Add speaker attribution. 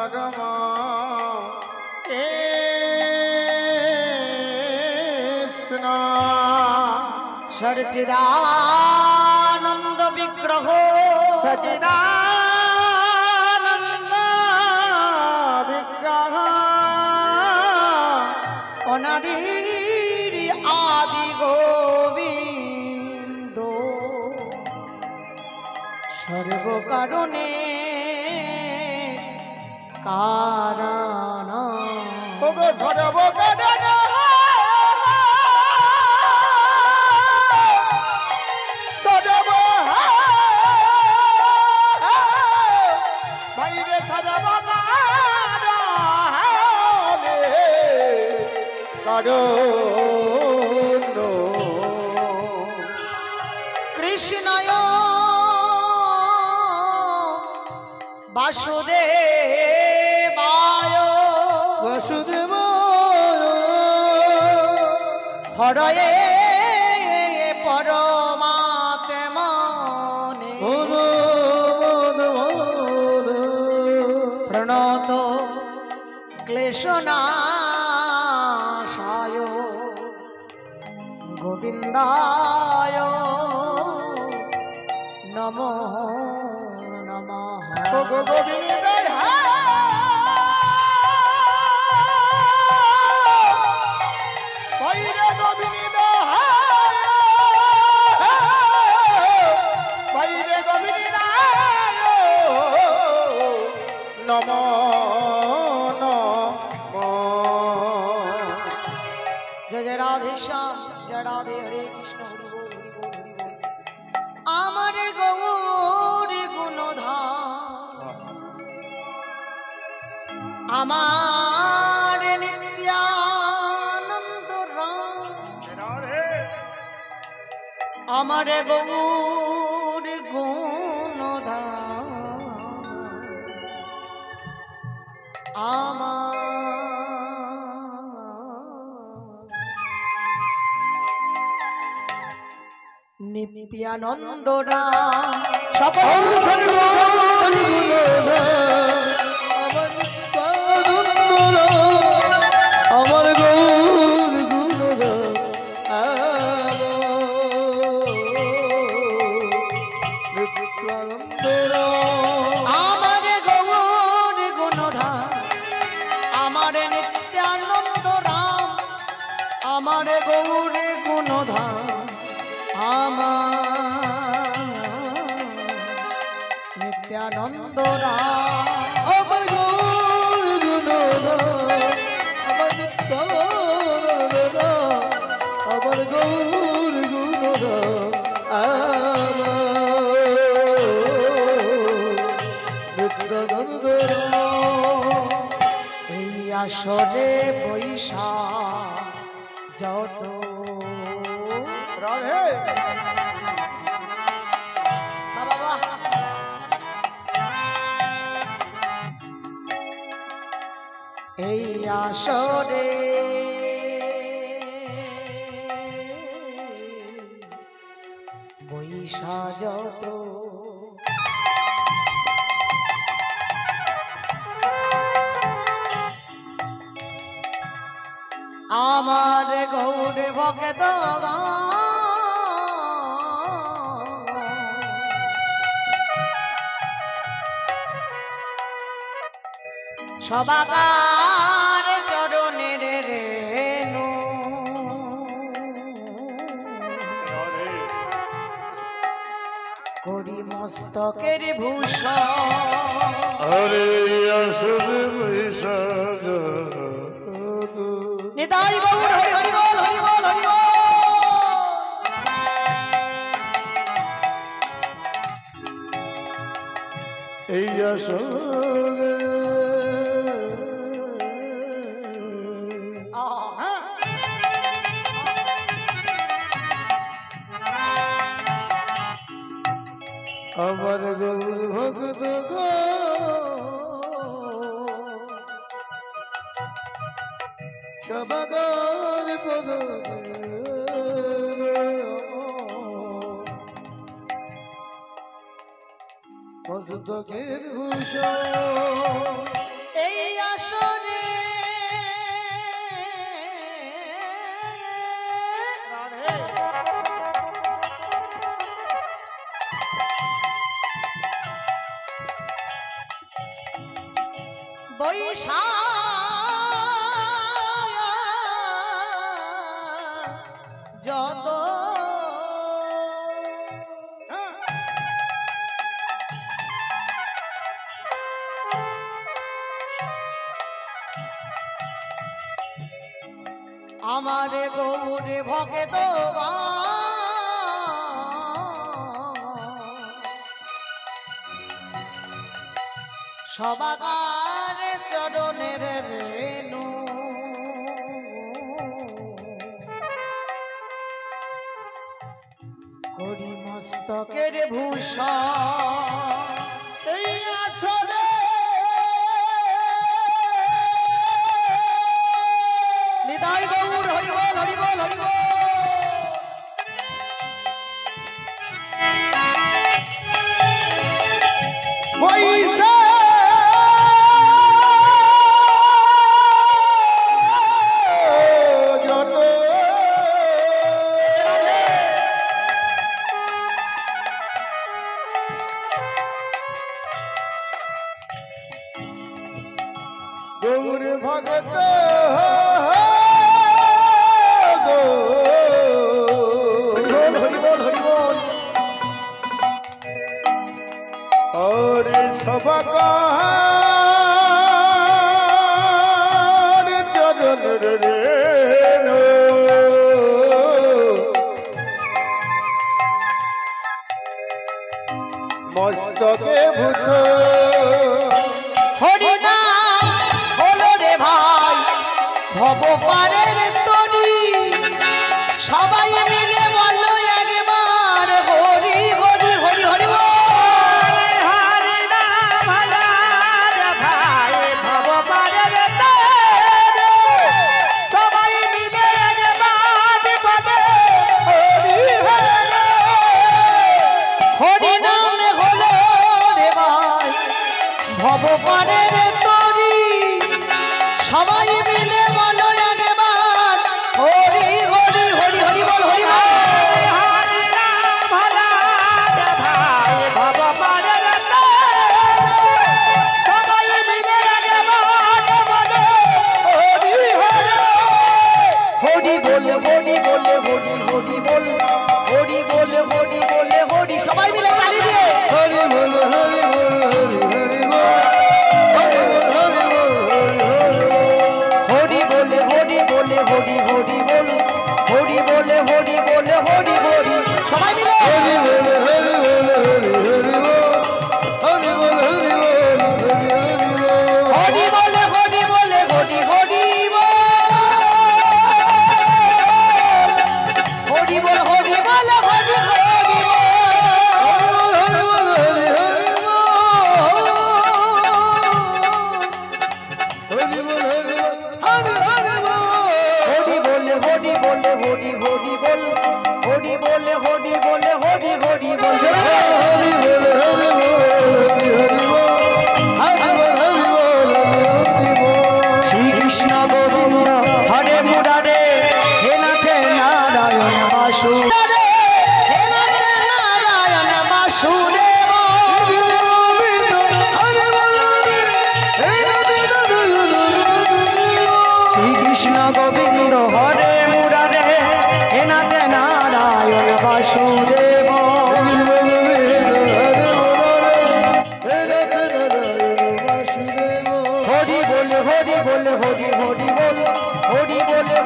Speaker 1: পরম কৃষ্ণ
Speaker 2: সচ্চিদানন্দ বিগ্রহ
Speaker 1: সচিদানন্দ বিগ্রহ
Speaker 2: অনাদির আদি গোবিন্দ সর্বকারণে কারণ
Speaker 1: ওগো সর্ব কারণ সর্ব বাইরে সর্ব কারণ
Speaker 2: কৃষ্ণয় বাসুদেবায়
Speaker 1: বসুদেব
Speaker 2: হরয়ে পরমাত্মনে প্রণত ক্লেশনাশায় গোবিন্দায় নমো নমঃ।
Speaker 1: গোবিন্দ বাইরে গোবিন্দ বাইরে গোবিন্দ নম
Speaker 2: জয় জয় রাধে শ্যাম জয় রাধে হরে কৃষ্ণ হরি বল হরি বল হরি বল। আমার গৌর গুণধাম আমার নিত্যানন্দ রাম আমার গৌর গুণধাম আমার নিত্যানন্দ রাম সকল
Speaker 1: আমার গৌর
Speaker 2: আমার গৌর গুণধাম আমার নিত্যানন্দ রাম আমার গৌর গুণধাম আমার নিত্যানন্দ রাম
Speaker 1: আমার গৌর আমার গৌর
Speaker 2: এই আসরে বৈশা যত
Speaker 1: রাধে
Speaker 2: বাবা এই আসরে বৈশা যত আমার গৌর ভক্ত সবাকার চরণের রেণু করি মস্তকের ভূষণ
Speaker 1: হরে আসরে বৈশা
Speaker 2: নিতাই গৌর হরি হরি বল হরি বল হরি বল।
Speaker 1: এই আসরে আমার গৌর ভক্ত সবাগার পদ মস্তকের ভূষণ
Speaker 2: এই আসরে বৈশাখ যত আমারে গৌরে ভক্ত সবাকার চরণের রেণু করি মস্তকের ভূষণ
Speaker 1: এই আছরে
Speaker 2: নিতাই গৌর হরি বল হরি বল হরি বল
Speaker 1: বৈশাখ যত গৌর ভগত হরি বল হরি বল और सबकार चरण रेणु मस्तके भूत
Speaker 2: হরি নাম হলো রে ভাই ভগবানের তরি সবাই মিলে বলো একবার হরি হরি হরি হরি বল। হরি নাম হলো রে ভাই ভগবানের তরি সবাই মিলে বলো একবার হরি হরি হরি হরি বল হরি বল। হরি বলে হরি বলে হরি হরি বল হরি বলে হরি বলে হরি সবাই মিলে চালিয়ে দিয়ে
Speaker 1: हरि बोल हरि बोल हरि बोल हरि बोल हरि बोल
Speaker 2: হরি বলে হরি বলে হরি বল হরি বলে হরি বলে হরি হরি সবাই মিলে
Speaker 1: हरि बोल हरि बोल हरि हरि बोल हरि बोल हरि बोल हरि बोल
Speaker 2: হরি বলে হরি বলে হরি হরি বল হরি বল হরি বলে হরি হরি বল হরি বলে হরি বলে হরি হরি বল হরি বলে হরি বলে হরি হরি বল শ্রীকৃষ্ণ গোবিন্দ হরে মুরারে হে নাথে নারায়ণ বাসুদেব হে নাথে নারায়ণ বাসুদেব শ্রীকৃষ্ণ গোবিন্দ হরে মুরারে হে নাথে নারায়ণ বাসুদেব হরি বলে হরি বলে হরি হরি বল হরি বলে